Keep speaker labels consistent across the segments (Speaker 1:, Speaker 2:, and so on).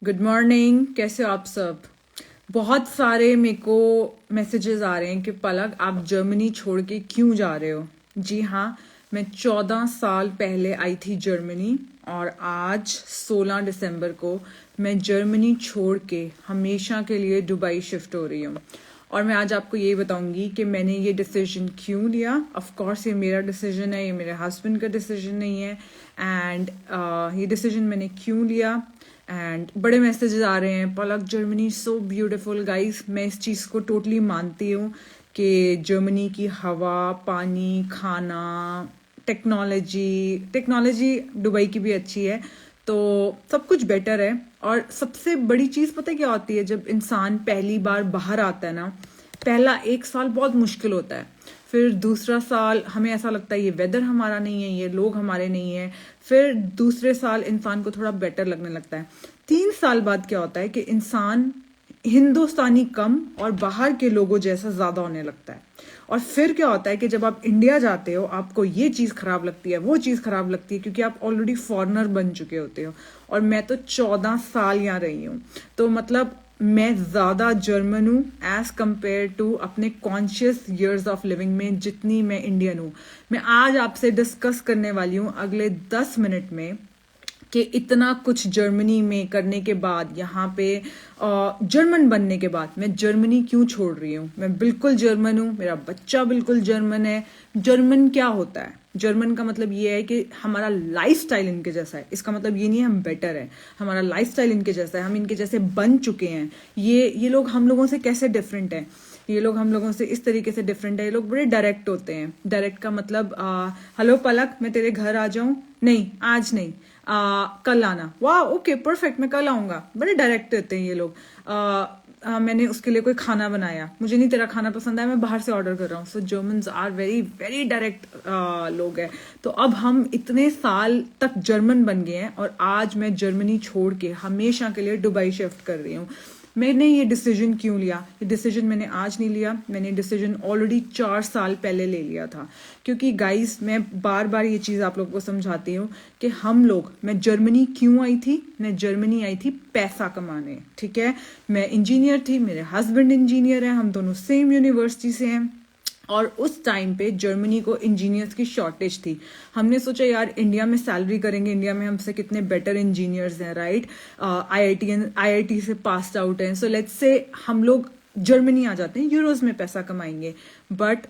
Speaker 1: Good morning. कैसे हो आप सब? बहुत सारे मेरे को मैसेजेस आ रहे हैं कि पलक आप जर्मनी छोड़ के क्यों जा रहे हो। जी हाँ, मैं 14 साल पहले आई थी जर्मनी और आज 16 दिसंबर को मैं जर्मनी छोड़ के हमेशा के लिए दुबई शिफ्ट हो रही हूँ। और मैं आज आपको ये बताऊंगी कि मैंने ये डिसीजन क्यों लिया। ऑफ कोर्स ये मेरा डिसीजन है, ये मेरे हस्बैंड का डिसीजन नहीं है। एंड ये डिसीजन मैंने क्यों लिया। एंड बड़े मैसेजेस आ रहे हैं, पलक जर्मनी सो ब्यूटीफुल। गाइस, मैं इस चीज़ को टोटली मानती हूँ कि जर्मनी की हवा, पानी, खाना, टेक्नोलॉजी दुबई की भी अच्छी है, तो सब कुछ बेटर है। और सबसे बड़ी चीज़ पता है क्या होती है? जब इंसान पहली बार बाहर आता है ना, पहला 1 साल बहुत मुश्किल होता है। फिर दूसरा साल हमें ऐसा लगता है ये वेदर हमारा नहीं है, ये लोग हमारे नहीं है। फिर दूसरे साल इंसान को थोड़ा बेटर लगने लगता है। 3 साल बाद क्या होता है कि इंसान हिंदुस्तानी कम और बाहर के लोगों जैसा ज्यादा होने लगता है। और फिर क्या होता है कि जब आप इंडिया जाते हो, आपको ये चीज खराब लगती है, वो चीज खराब लगती है, क्योंकि आप ऑलरेडी फॉरेनर बन चुके होते हो। और मैं तो 14 साल यहाँ रही हूँ, तो मतलब मैं ज्यादा जर्मन हूँ एज कंपेयर टू अपने कॉन्शियस ईयर्स ऑफ लिविंग में जितनी मैं इंडियन हूँ। मैं आज आपसे डिस्कस करने वाली हूँ अगले 10 मिनट में कि इतना कुछ जर्मनी में करने के बाद, यहाँ पे जर्मन बनने के बाद मैं जर्मनी क्यों छोड़ रही हूँ। मैं बिल्कुल जर्मन हूँ, मेरा बच्चा बिल्कुल जर्मन है। जर्मन क्या होता है? जर्मन का मतलब ये है कि हमारा लाइफस्टाइल इनके जैसा है। इसका मतलब ये नहीं है हम बेटर है, हमारा लाइफस्टाइल इनके जैसा है, हम इनके जैसे बन चुके हैं। ये लोग हम लोगों से कैसे डिफरेंट है? ये लोग हम लोगों से इस तरीके से डिफरेंट है, ये लोग बड़े डायरेक्ट होते हैं। डायरेक्ट का मतलब हेलो पलक, मैं तेरे घर आ जाऊं? नहीं, आज नहीं, कल आना। वाह, ओके परफेक्ट, मैं कल आऊंगा। बड़े डायरेक्ट होते हैं ये लोग। मैंने उसके लिए कोई खाना बनाया, मुझे नहीं तेरा खाना पसंद आया, मैं बाहर से ऑर्डर कर रहा हूँ। So Germans are very very direct लोग हैं। तो अब हम इतने साल तक जर्मन बन गए हैं और आज मैं जर्मनी छोड़ के हमेशा के लिए दुबई शिफ्ट कर रही हूँ। मैंने ये डिसीजन क्यों लिया? ये डिसीजन मैंने आज नहीं लिया, मैंने डिसीजन ऑलरेडी 4 साल पहले ले लिया था। क्योंकि गाइस, मैं बार बार ये चीज़ आप लोगों को समझाती हूँ कि मैं जर्मनी क्यों आई थी? मैं जर्मनी आई थी पैसा कमाने, ठीक है। मैं इंजीनियर थी, मेरे हस्बैंड इंजीनियर हैं, हम दोनों सेम यूनिवर्सिटी से हैं। और उस टाइम पे जर्मनी को इंजीनियर्स की शॉर्टेज थी। हमने सोचा यार इंडिया में सैलरी करेंगे, इंडिया में हमसे कितने बेटर इंजीनियर्स हैं, राइट। आईआईटी से पास आउट हैं, सो लेट्स से हम लोग जर्मनी आ जाते हैं, यूरोज में पैसा कमाएंगे। बट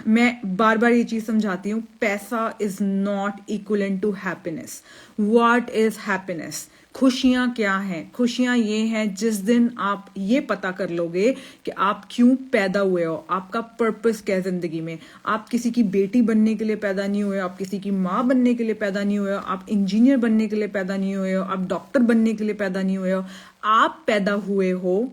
Speaker 1: मैं बार बार ये चीज समझाती हूँ, पैसा is not equivalent to happiness. What is happiness? खुशियां क्या हैं? खुशियां ये हैं जिस दिन आप ये पता कर लोगे कि आप क्यों पैदा हुए हो, आपका पर्पस क्या है जिंदगी में। आप किसी की बेटी बनने के लिए पैदा नहीं हुए, आप किसी की माँ बनने के लिए पैदा नहीं हुए हो, आप इंजीनियर बनने के लिए पैदा नहीं हुए हो, आप डॉक्टर बनने के लिए पैदा नहीं हुए हो। आप पैदा हुए हो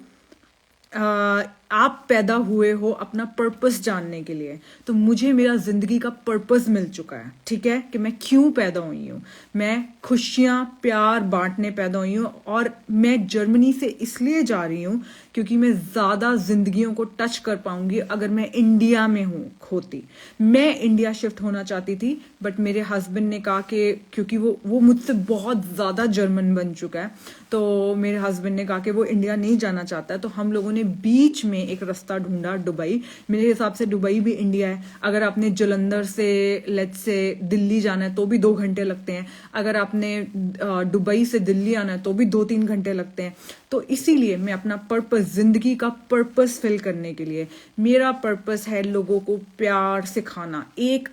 Speaker 1: आप पैदा हुए हो अपना पर्पस जानने के लिए। तो मुझे मेरा जिंदगी का पर्पस मिल चुका है, ठीक है, कि मैं क्यों पैदा हुई हूँ। मैं खुशियां प्यार बांटने पैदा हुई हूँ। और मैं जर्मनी से इसलिए जा रही हूँ क्योंकि मैं ज्यादा जिंदगियों को टच कर पाऊंगी अगर मैं इंडिया में होती। मैं इंडिया शिफ्ट होना चाहती थी, बट मेरे हस्बैंड ने कहा कि क्योंकि वो मुझसे बहुत ज्यादा जर्मन बन चुका है, तो मेरे हस्बैंड ने कहा कि वो इंडिया नहीं जाना चाहता है। तो हम लोगों ने बीच में एक रास्ता ढूंढा, दुबई। मेरे हिसाब से दुबई भी इंडिया है। अगर आपने जलंधर से लेट्स से दिल्ली जाना है तो भी 2 घंटे लगते हैं। अगर आपने दुबई से दिल्ली आना है तो भी 2-3 घंटे लगते हैं। तो इसीलिए मैं अपना पर्पस, जिंदगी का पर्पस फिल करने के लिए, मेरा पर्पस है लोगों को प्यार सिखाना।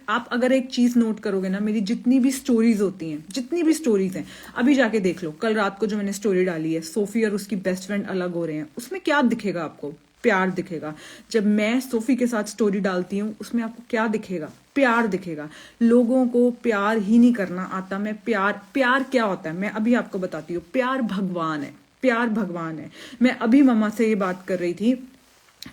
Speaker 1: आप अगर एक चीज नोट करोगे ना, मेरी जितनी भी स्टोरीज होती हैं, जितनी भी स्टोरीज हैं, अभी जाके देख लो। कल रात को जो मैंने स्टोरी डाली है, सोफी और उसकी बेस्ट फ्रेंड अलग हो रहे हैं, उसमें क्या दिखेगा आपको? प्यार दिखेगा। जब मैं सोफी के साथ स्टोरी डालती हूँ, उसमें आपको क्या दिखेगा? प्यार दिखेगा। लोगों को प्यार ही नहीं करना आता। मैं प्यार क्या होता है मैं अभी आपको बताती हूँ। प्यार भगवान है, प्यार भगवान है। मैं अभी मम्मा से ये बात कर रही थी,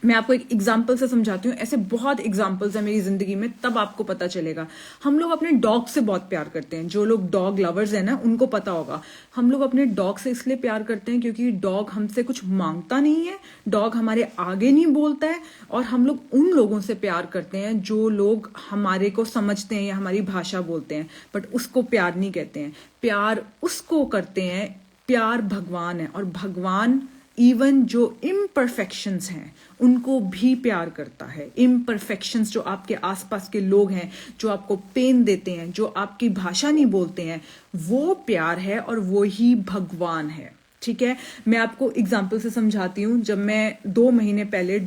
Speaker 1: मैं आपको एक एग्जाम्पल से समझाती हूँ। ऐसे बहुत एग्जाम्पल्स हैं मेरी जिंदगी में, तब आपको पता चलेगा। हम लोग अपने डॉग से बहुत प्यार करते हैं। जो लोग डॉग लवर्स हैं ना, उनको पता होगा। हम लोग अपने डॉग से इसलिए प्यार करते हैं क्योंकि डॉग हमसे कुछ मांगता नहीं है, डॉग हमारे आगे नहीं बोलता है। और हम लोग उन लोगों से प्यार करते हैं जो लोग हमारे को समझते हैं या हमारी भाषा बोलते हैं, बट उसको प्यार नहीं कहते हैं। प्यार उसको करते हैं प्यार भगवान है, और भगवान इवन जो इम्परफेक्शंस हैं उनको भी प्यार करता है। इम्परफेक्शंस जो आपके आसपास के लोग हैं, जो आपको पेन देते हैं, जो आपकी भाषा नहीं बोलते हैं, वो प्यार है और वो ही भगवान है। ठीक है, मैं आपको एग्जाम्पल से समझाती हूँ। जब मैं 2 महीने पहले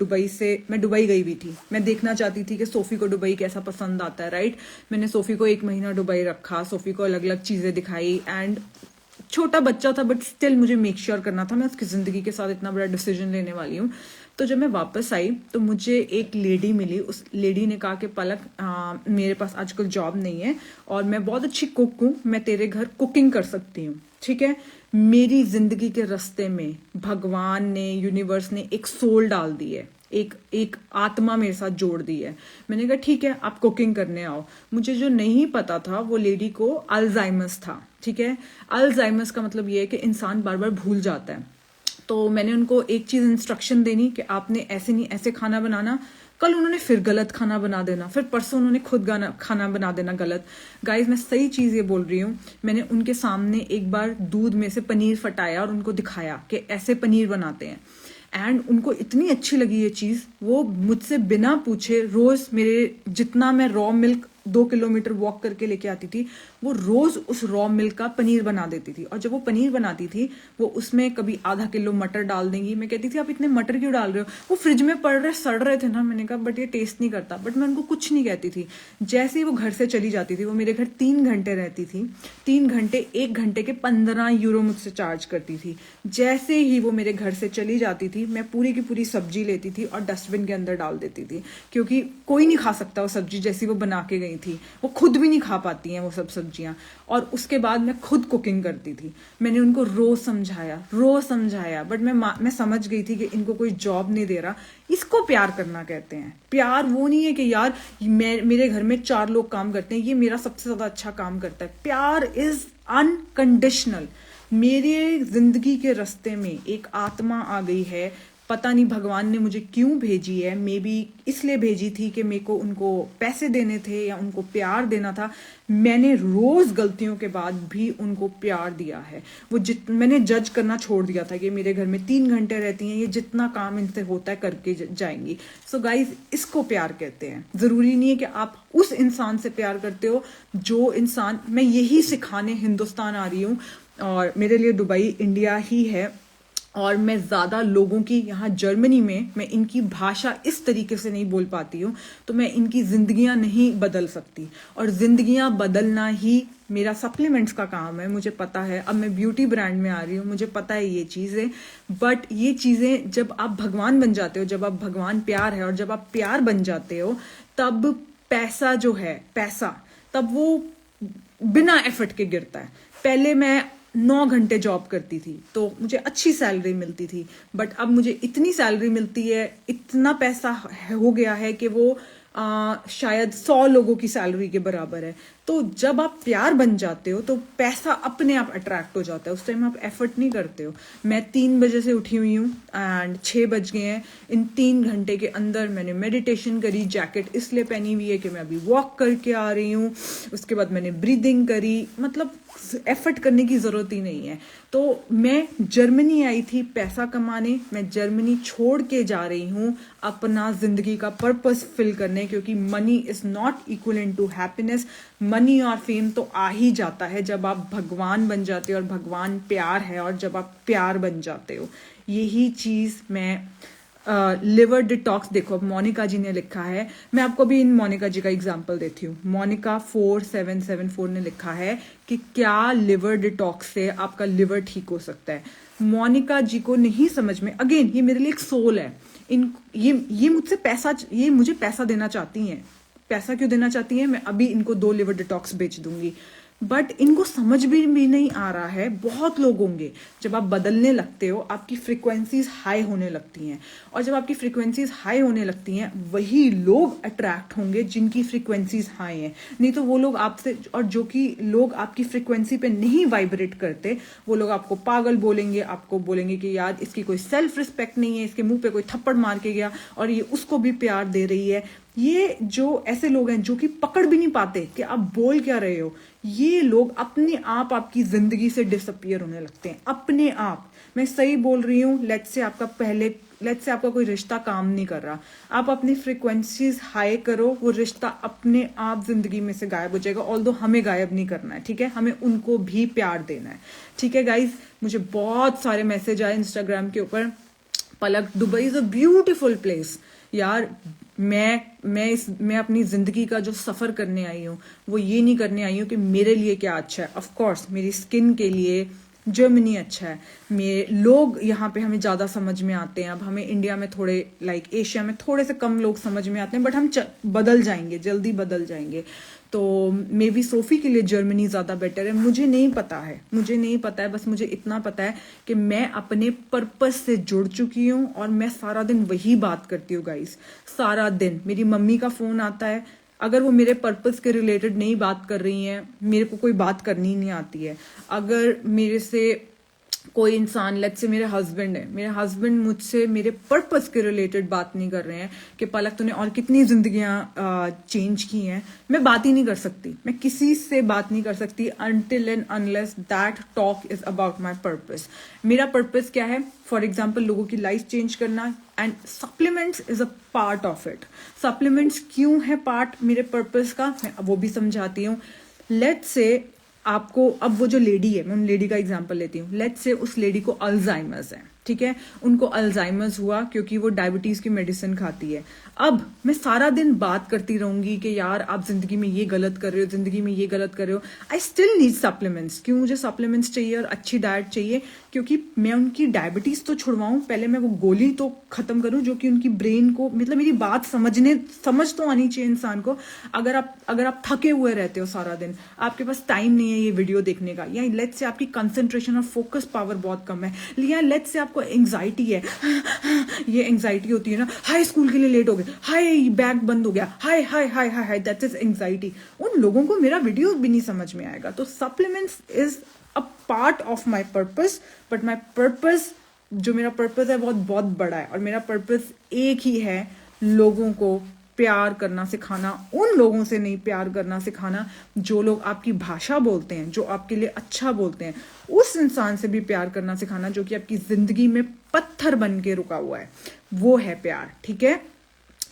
Speaker 1: मैं दुबई गई हुई थी, मैं देखना चाहती थी कि सोफी को दुबई कैसा पसंद आता है, राइट। मैंने सोफी को 1 महीना दुबई रखा, सोफी को अलग अलग चीजें दिखाई, एंड छोटा बच्चा था बट स्टिल मुझे मेक श्योर करना था, मैं उसकी जिंदगी के साथ इतना बड़ा डिसीजन लेने वाली हूँ। तो जब मैं वापस आई तो मुझे एक लेडी मिली। उस लेडी ने कहा कि पलक, मेरे पास आजकल जॉब नहीं है और मैं बहुत अच्छी कुक हूँ, मैं तेरे घर कुकिंग कर सकती हूँ। ठीक है, मेरी जिंदगी के रास्ते में भगवान ने, यूनिवर्स ने एक सोल डाल दी है, एक आत्मा मेरे साथ जोड़ दी है। मैंने कहा ठीक है, आप कुकिंग करने आओ। मुझे जो नहीं पता था, वो लेडी को अल्जाइमर्स था। ठीक है, अल्जाइमर्स का मतलब ये है कि इंसान बार बार भूल जाता है। तो मैंने उनको एक चीज इंस्ट्रक्शन देनी कि आपने ऐसे नहीं ऐसे खाना बनाना। कल उन्होंने फिर गलत खाना बना देना, फिर परसों उन्होंने खुद खाना बना देना गलत। गाइस, मैं सही चीज ये बोल रही हूँ। मैंने उनके सामने एक बार दूध में से पनीर फटाया और उनको दिखाया कि ऐसे पनीर बनाते हैं, एंड उनको इतनी अच्छी लगी ये चीज, वो मुझसे बिना पूछे रोज मेरे, जितना मैं रॉ मिल्क 2 किलोमीटर वॉक करके लेके आती थी, वो रोज उस रॉ मिल्क का पनीर बना देती थी। और जब वो पनीर बनाती थी, वो उसमें कभी आधा किलो मटर डाल देंगी। मैं कहती थी आप इतने मटर क्यों डाल रहे हो? वो फ्रिज में पड़ रहे सड़ रहे थे ना। मैंने कहा बट ये टेस्ट नहीं करता, बट मैं उनको कुछ नहीं कहती थी। जैसे ही वो घर से चली जाती थी, वो मेरे घर 3 घंटे रहती थी, 3 घंटे 1 घंटे के 15 यूरो मुझसे चार्ज करती थी। जैसे ही वो मेरे घर से चली जाती थी, मैं पूरी की पूरी सब्जी लेती थी और डस्टबिन के अंदर डाल देती थी, क्योंकि कोई नहीं खा सकता वो सब्जी जैसी वो बना के गई थी। वो खुद भी नहीं खा पाती हैं वो सब सब्जियां। और उसके बाद मैं खुद कुकिंग करती थी। मैंने उनको रोज समझाया, बट मैं समझ गई थी कि इनको कोई जॉब नहीं दे रहा। इसको प्यार करना कहते हैं। प्यार वो नहीं है कि यार मेरे घर में 4 लोग काम करते हैं, ये मेरा सबसे ज्यादा अच्छा काम करता है। प्यार इज अनकंडीशनल। मेरे जिंदगी के रास्ते में एक आत्मा आ गई है, पता नहीं भगवान ने मुझे क्यों भेजी है। मे बी इसलिए भेजी थी कि मेरे को उनको पैसे देने थे या उनको प्यार देना था। मैंने रोज गलतियों के बाद भी उनको प्यार दिया है। मैंने जज करना छोड़ दिया था कि मेरे घर में 3 घंटे रहती हैं, ये जितना काम इनसे होता है करके जाएंगी। सो गाइज, इसको प्यार कहते हैं। जरूरी नहीं है कि आप उस इंसान से प्यार करते हो जो इंसान, मैं यही सिखाने हिंदुस्तान आ रही हूँ, और मेरे लिए दुबई इंडिया ही है। और मैं ज्यादा लोगों की, यहाँ जर्मनी में मैं इनकी भाषा इस तरीके से नहीं बोल पाती हूँ, तो मैं इनकी जिंदगियां नहीं बदल सकती। और जिंदगियां बदलना ही मेरा सप्लीमेंट्स का काम है, मुझे पता है। अब मैं ब्यूटी ब्रांड में आ रही हूँ, मुझे पता है ये चीजें। बट ये चीजें जब आप भगवान बन जाते हो, जब आप भगवान प्यार है, और जब आप प्यार बन जाते हो, तब पैसा जो है, तब वो बिना एफर्ट के गिरता है। पहले मैं 9 घंटे जॉब करती थी तो मुझे अच्छी सैलरी मिलती थी, बट अब मुझे इतनी सैलरी मिलती है, इतना पैसा हो गया है कि वो शायद 100 लोगों की सैलरी के बराबर है। तो जब आप प्यार बन जाते हो तो पैसा अपने आप अट्रैक्ट हो जाता है, उस टाइम आप एफर्ट नहीं करते हो। मैं 3 बजे से उठी हुई हूँ एंड 6 बज गए हैं। इन 3 घंटे के अंदर मैंने मेडिटेशन करी, जैकेट इसलिए पहनी हुई है कि मैं अभी वॉक करके आ रही हूँ। उसके बाद मैंने ब्रीदिंग करी, मतलब एफर्ट करने की जरूरत ही नहीं है। तो मैं जर्मनी आई थी पैसा कमाने, मैं जर्मनी छोड़ के जा रही हूँ अपना जिंदगी का पर्पस फिल करने, क्योंकि money is not equal to happiness. Money और फेम तो आ ही जाता है जब आप भगवान बन जाते हो, और भगवान प्यार है, और जब आप प्यार बन जाते हो। यही चीज मैं लिवर डिटॉक्स, देखो अब मोनिका जी ने लिखा है, मैं आपको भी इन मोनिका जी का एग्जांपल देती हूँ। मोनिका 4774 ने लिखा है कि क्या लिवर डिटॉक्स से आपका लिवर ठीक हो सकता है। मोनिका जी को नहीं समझ में, अगेन ये मेरे लिए एक सोल है। ये मुझसे पैसा, ये मुझे पैसा देना चाहती हैं। पैसा क्यों देना चाहती हैं? मैं अभी इनको 2 लिवर डिटॉक्स बेच दूंगी, बट इनको समझ भी नहीं आ रहा है। बहुत लोग होंगे, जब आप बदलने लगते हो आपकी फ्रीक्वेंसीज हाई होने लगती हैं, और जब आपकी फ्रीक्वेंसीज हाई होने लगती हैं वही लोग अट्रैक्ट होंगे जिनकी फ्रीक्वेंसीज हाई हैं। नहीं तो वो लोग आपसे, और जो कि लोग आपकी फ्रीक्वेंसी पे नहीं वाइब्रेट करते, वो लोग आपको पागल बोलेंगे, आपको बोलेंगे कि यार इसकी कोई सेल्फ रिस्पेक्ट नहीं है, इसके मुंह पे कोई थप्पड़ मार के गया और ये उसको भी प्यार दे रही है। ये जो ऐसे लोग हैं जो कि पकड़ भी नहीं पाते कि आप बोल क्या रहे हो, ये लोग अपने आप आपकी जिंदगी से डिसअपियर होने लगते हैं अपने आप। मैं सही बोल रही हूँ। लेट्स से आपका कोई रिश्ता काम नहीं कर रहा, आप अपनी फ्रिक्वेंसीज हाई करो, वो रिश्ता अपने आप जिंदगी में से गायब हो जाएगा। ऑल्दो हमें गायब नहीं करना है, ठीक है, हमें उनको भी प्यार देना है, ठीक है गाइज। मुझे बहुत सारे मैसेज आए इंस्टाग्राम के ऊपर, Palak Dubai is a beautiful place. यार मैं अपनी जिंदगी का जो सफर करने आई हूँ वो ये नहीं करने आई हूँ कि मेरे लिए क्या अच्छा है। ऑफ कोर्स मेरी स्किन के लिए जर्मनी अच्छा है, मेरे लोग यहाँ पे हमें ज़्यादा समझ में आते हैं। अब हमें इंडिया में थोड़े एशिया में थोड़े से कम लोग समझ में आते हैं, बट हम बदल जाएंगे, जल्दी बदल जाएंगे। तो मे बी सोफ़ी के लिए जर्मनी ज़्यादा बेटर है, मुझे नहीं पता है, बस मुझे इतना पता है कि मैं अपने पर्पस से जुड़ चुकी हूँ और मैं सारा दिन वही बात करती हूँ गाइस। सारा दिन मेरी मम्मी का फ़ोन आता है, अगर वो मेरे पर्पस के रिलेटेड नहीं बात कर रही हैं, मेरे को कोई बात करनी नहीं आती है। अगर मेरे से कोई इंसान, लेट्स से मेरे हस्बैंड है, मेरे हस्बैंड मुझसे मेरे पर्पस के रिलेटेड बात नहीं कर रहे हैं कि पलक तूने और कितनी जिंदगियां चेंज की हैं, मैं बात ही नहीं कर सकती, मैं किसी से बात नहीं कर सकती until and unless that talk is about my purpose. मेरा पर्पस क्या है? फॉर एग्जाम्पल लोगों की लाइफ चेंज करना, and supplements is a part of it. Supplements क्यों है पार्ट मेरे पर्पस का, मैं वो भी समझाती हूँ। लेट्स से आपको, अब वो जो लेडी है, मैं उन लेडी का एग्जांपल लेती हूँ। लेट्स से उस लेडी को अल्जाइमर्स है, ठीक है, उनको अल्जाइमर्स हुआ क्योंकि वो डायबिटीज की मेडिसिन खाती है। अब मैं सारा दिन बात करती रहूंगी कि यार आप जिंदगी में ये गलत कर रहे हो, जिंदगी में ये गलत कर रहे हो। I still need supplements. क्यों मुझे सप्लीमेंट्स चाहिए और अच्छी डाइट चाहिए? क्योंकि मैं उनकी डायबिटीज तो छुड़वाऊं, पहले मैं वो गोली तो खत्म करूं जो कि उनकी ब्रेन को, मतलब मेरी बात समझ तो आनी चाहिए इंसान को। अगर आप थके हुए रहते हो सारा दिन, आपके पास टाइम नहीं है ये वीडियो देखने का, या लेट्स से आपकी कंसंट्रेशन और फोकस पावर बहुत कम है, या लेट्स से आपको एंग्जाइटी है, ये एंग्जाइटी होती है ना, हाय स्कूल के लिए लेट हो गए, हाय बैग बंद हो गया, हाय हाय हाय हाय हाय, दैट इज एंग्जाइटी। उन लोगों को मेरा वीडियो भी नहीं समझ में आएगा। तो supplements is a part of my purpose, but my purpose, जो मेरा पर्पस है, बहुत बहुत बड़ा है। और मेरा पर्पस एक ही है, लोगों को प्यार करना सिखाना, उन लोगों से नहीं प्यार करना सिखाना जो लोग आपकी भाषा बोलते हैं, जो आपके लिए अच्छा बोलते हैं, उस इंसान से भी प्यार करना सिखाना जो कि आपकी जिंदगी में पत्थर बन के रुका हुआ है। वो है प्यार, ठीक है।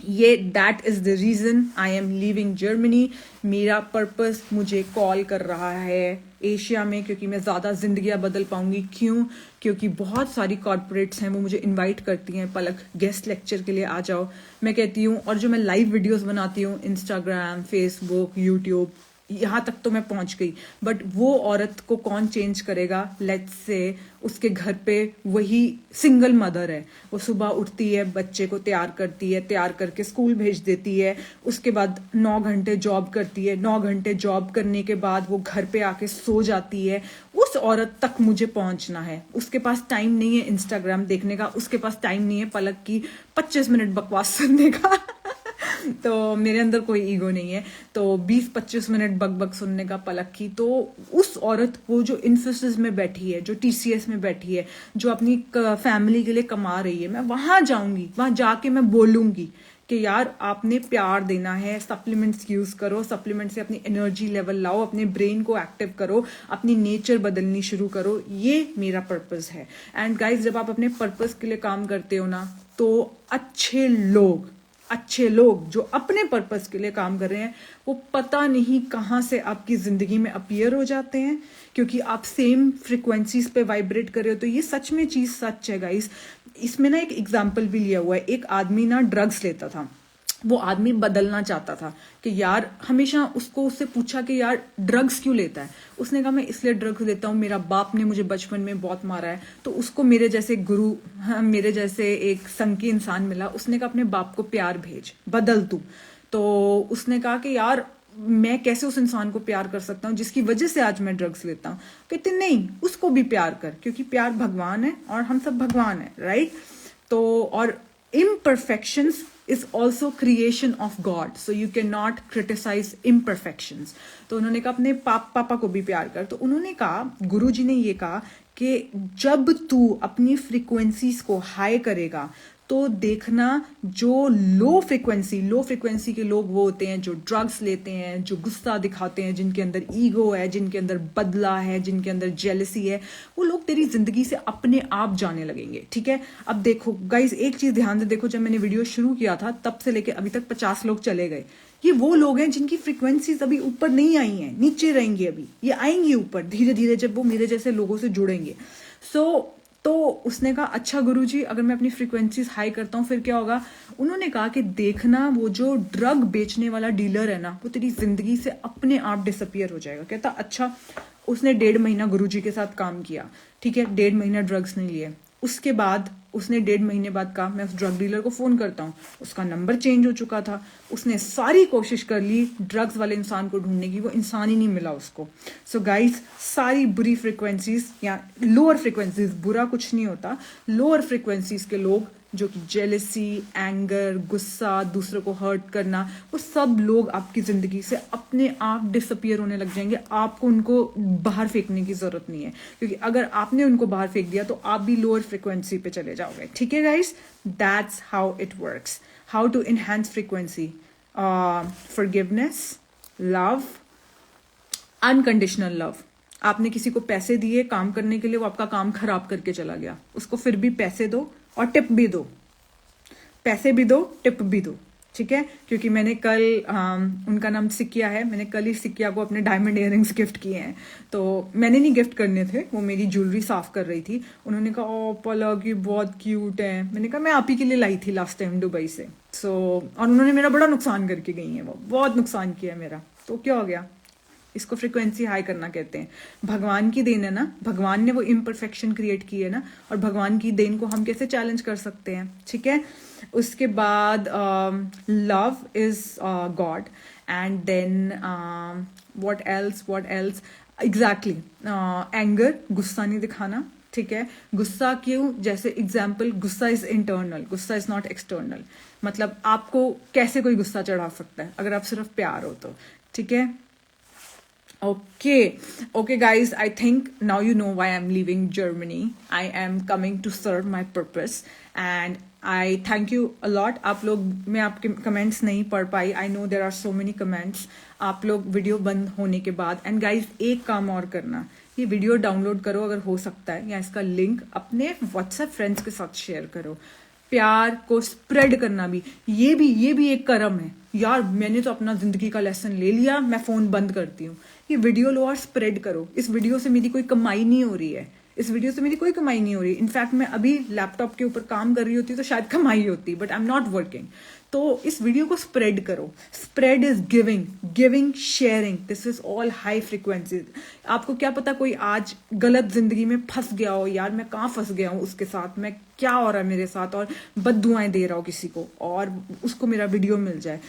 Speaker 1: ये that is the reason I am leaving Germany. मेरा पर्पस मुझे कॉल कर रहा है एशिया में, क्योंकि मैं ज़्यादा जिंदगियां बदल पाऊंगी। क्यों? क्योंकि बहुत सारी कॉर्पोरेट्स हैं, वो मुझे इनवाइट करती हैं, पलक गेस्ट लेक्चर के लिए आ जाओ, मैं कहती हूँ। और जो मैं लाइव वीडियोस बनाती हूँ इंस्टाग्राम, फेसबुक, यूट्यूब, यहाँ तक तो मैं पहुंच गई, बट वो औरत को कौन चेंज करेगा? लेट्स से उसके घर पे वही सिंगल मदर है, वो सुबह उठती है, बच्चे को तैयार करती है, तैयार करके स्कूल भेज देती है, उसके बाद 9 घंटे जॉब करती है, 9 घंटे जॉब करने के बाद वो घर पे आके सो जाती है। उस औरत तक मुझे पहुंचना है। उसके पास टाइम नहीं है इंस्टाग्राम देखने का, उसके पास टाइम नहीं है पलक की 25 मिनट बकवास सुनने का तो मेरे अंदर कोई ईगो नहीं है, तो 20-25 मिनट बक सुनने का पलक की। तो उस औरत, वो जो इन्फोसिस में बैठी है, जो TCS में बैठी है, जो अपनी फैमिली के लिए कमा रही है, मैं वहां जाऊंगी, वहां जाके मैं बोलूंगी कि यार आपने प्यार देना है, सप्लीमेंट्स यूज करो, सप्लीमेंट से अपनी एनर्जी लेवल लाओ, अपने ब्रेन को एक्टिव करो, अपनी नेचर बदलनी शुरू करो। ये मेरा पर्पस है। एंड गाइज, जब आप अपने पर्पस के लिए काम करते हो ना, तो अच्छे लोग जो अपने पर्पस के लिए काम कर रहे हैं, वो पता नहीं कहां से आपकी जिंदगी में अपीयर हो जाते हैं, क्योंकि आप सेम फ्रिक्वेंसीज पे वाइब्रेट कर रहे हो। तो ये सच में चीज सच है गाइस। इसमें ना एक एग्जाम्पल भी लिया हुआ है। एक आदमी ना ड्रग्स लेता था, वो आदमी बदलना चाहता था कि यार, हमेशा उससे पूछा कि यार ड्रग्स क्यों लेता है? उसने कहा मैं इसलिए ड्रग्स लेता हूँ, मेरा बाप ने मुझे बचपन में बहुत मारा है। तो उसको मेरे जैसे गुरु, मेरे जैसे एक संग की इंसान मिला, उसने कहा अपने बाप को प्यार भेज, बदल तू। तो उसने कहा कि यार मैं कैसे उस इंसान को प्यार कर सकता हूँ जिसकी वजह से आज मैं ड्रग्स लेता हूँ? कहते नहीं, उसको भी प्यार कर, क्योंकि प्यार भगवान है और हम सब भगवान है, राइट? तो और imperfections is also creation of God, so you cannot criticize imperfections। तो उन्होंने कहा अपने पापा को भी प्यार कर। तो उन्होंने कहा, गुरुजी ने ये कहा कि जब तू अपनी फ्रीक्वेंसीज को हाई करेगा तो देखना जो लो फ्रिक्वेंसी के लोग वो होते हैं जो ड्रग्स लेते हैं, जो गुस्सा दिखाते हैं, जिनके अंदर ईगो है, जिनके अंदर बदला है, जिनके अंदर जेलसी है, वो लोग तेरी जिंदगी से अपने आप जाने लगेंगे। ठीक है, अब देखो गाइस, एक चीज ध्यान से देखो, जब मैंने वीडियो शुरू किया था तब से लेके अभी तक 50 लोग चले गए। ये वो लोग हैं जिनकी फ्रिक्वेंसीज अभी ऊपर नहीं आई हैं, नीचे रहेंगी, अभी ये आएंगी ऊपर धीरे धीरे जब वो मेरे जैसे लोगों से जुड़ेंगे। तो उसने कहा अच्छा गुरुजी, अगर मैं अपनी फ्रीक्वेंसीज हाई करता हूँ फिर क्या होगा? उन्होंने कहा कि देखना वो जो ड्रग बेचने वाला डीलर है ना, वो तेरी जिंदगी से अपने आप डिसअपियर हो जाएगा। कहता अच्छा। उसने 1.5 महीना गुरुजी के साथ काम किया, ठीक है, 1.5 महीना ड्रग्स नहीं लिए। उसके बाद उसने 1.5 महीने बाद कहा मैं उस ड्रग डीलर को फोन करता हूँ। उसका नंबर चेंज हो चुका था। उसने सारी कोशिश कर ली ड्रग्स वाले इंसान को ढूंढने की, वो इंसान ही नहीं मिला उसको। सो गाइस, सारी बुरी फ्रिक्वेंसीज या लोअर फ्रिक्वेंसीज, बुरा कुछ नहीं होता, लोअर फ्रिक्वेंसीज के लोग जो कि जेलसी, एंगर, गुस्सा, दूसरों को हर्ट करना, वो सब लोग आपकी जिंदगी से अपने आप डिसअपियर होने लग जाएंगे। आपको उनको बाहर फेंकने की जरूरत नहीं है, क्योंकि अगर आपने उनको बाहर फेंक दिया तो आप भी लोअर फ्रिक्वेंसी पे चले जाओगे। ठीक है guys, that's how it works. How to enhance frequency? Forgiveness, love, unconditional love. आपने किसी को पैसे दिए काम करने के लिए, वो आपका काम खराब करके चला गया, उसको फिर भी पैसे दो और टिप भी दो। पैसे भी दो, टिप भी दो, ठीक है। क्योंकि मैंने कल उनका नाम सिकिया है, मैंने कल ही सिकिया को अपने डायमंड इयररिंग्स गिफ्ट किए हैं। तो मैंने नहीं गिफ्ट करने थे, वो मेरी ज्वेलरी साफ कर रही थी। उन्होंने कहा ओ पलक ये बहुत क्यूट है। मैंने कहा मैं आप ही के लिए लाई थी लास्ट टाइम दुबई से। और उन्होंने मेरा बड़ा नुकसान करके गई है, वो बहुत नुकसान किया मेरा। तो क्या हो गया? इसको फ्रिक्वेंसी हाई करना कहते हैं। भगवान की देन है ना, भगवान ने वो इम्परफेक्शन क्रिएट की है ना, और भगवान की देन को हम कैसे चैलेंज कर सकते हैं? ठीक है। उसके बाद love is God, and then what else exactly anger, गुस्सा नहीं दिखाना। ठीक है। गुस्सा क्यों? जैसे एग्जाम्पल, गुस्सा इज इंटरनल, गुस्सा इज नॉट एक्सटर्नल। मतलब आपको कैसे कोई गुस्सा चढ़ा सकता है अगर आप सिर्फ प्यार हो तो। ठीक है। Okay, guys, I think now you know why I'm leaving Germany. I am coming to serve my purpose, and I thank you a lot. आप लोग, मैं आपके कमेंट्स नहीं पढ़ पाई, I know there are so many comments. आप लोग video बंद होने के बाद, एंड गाइज एक काम और करना, ये वीडियो डाउनलोड करो अगर हो सकता है, या इसका लिंक अपने व्हाट्सएप फ्रेंड्स के साथ शेयर करो। प्यार को स्प्रेड करना भी, ये भी एक कर्म है यार। मैंने तो अपना जिंदगी का लेसन ले लिया, मैं फोन बंद करती हूँ। ये वीडियो लो और स्प्रेड करो। इस वीडियो से मेरी कोई कमाई नहीं हो रही है, इस वीडियो से मेरी कोई कमाई नहीं हो रही। इनफैक्ट मैं अभी लैपटॉप के ऊपर काम कर रही होती तो शायद कमाई होती, but I am not working. तो इस वीडियो को स्प्रेड करो। Spread is giving, sharing, this is all high frequency. आपको क्या पता कोई आज गलत जिंदगी में फंस गया हो, यार मैं कहाँ फंस गया हूँ उसके साथ, मैं क्या हो रहा है मेरे साथ, और बद्दुआएं दे रहा हूँ किसी को, और उसको मेरा वीडियो मिल जाए।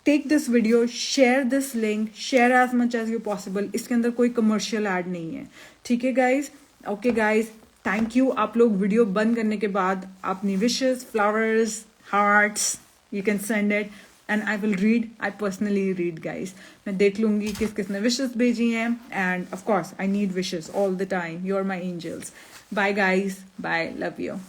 Speaker 1: Take this video, share this link, share as much as you possible. इसके अंदर कोई कमर्शियल ऐड नहीं है। ठीक है guys? Okay guys, thank you. आप लोग वीडियो बंद करने के बाद अपनी wishes, flowers, hearts, you can send it and I will read. I personally read, guys. मैं देख लूंगी किस किसने wishes भेजी हैं, and of course I need wishes all the time. You're my angels. Bye guys. Bye. Love you.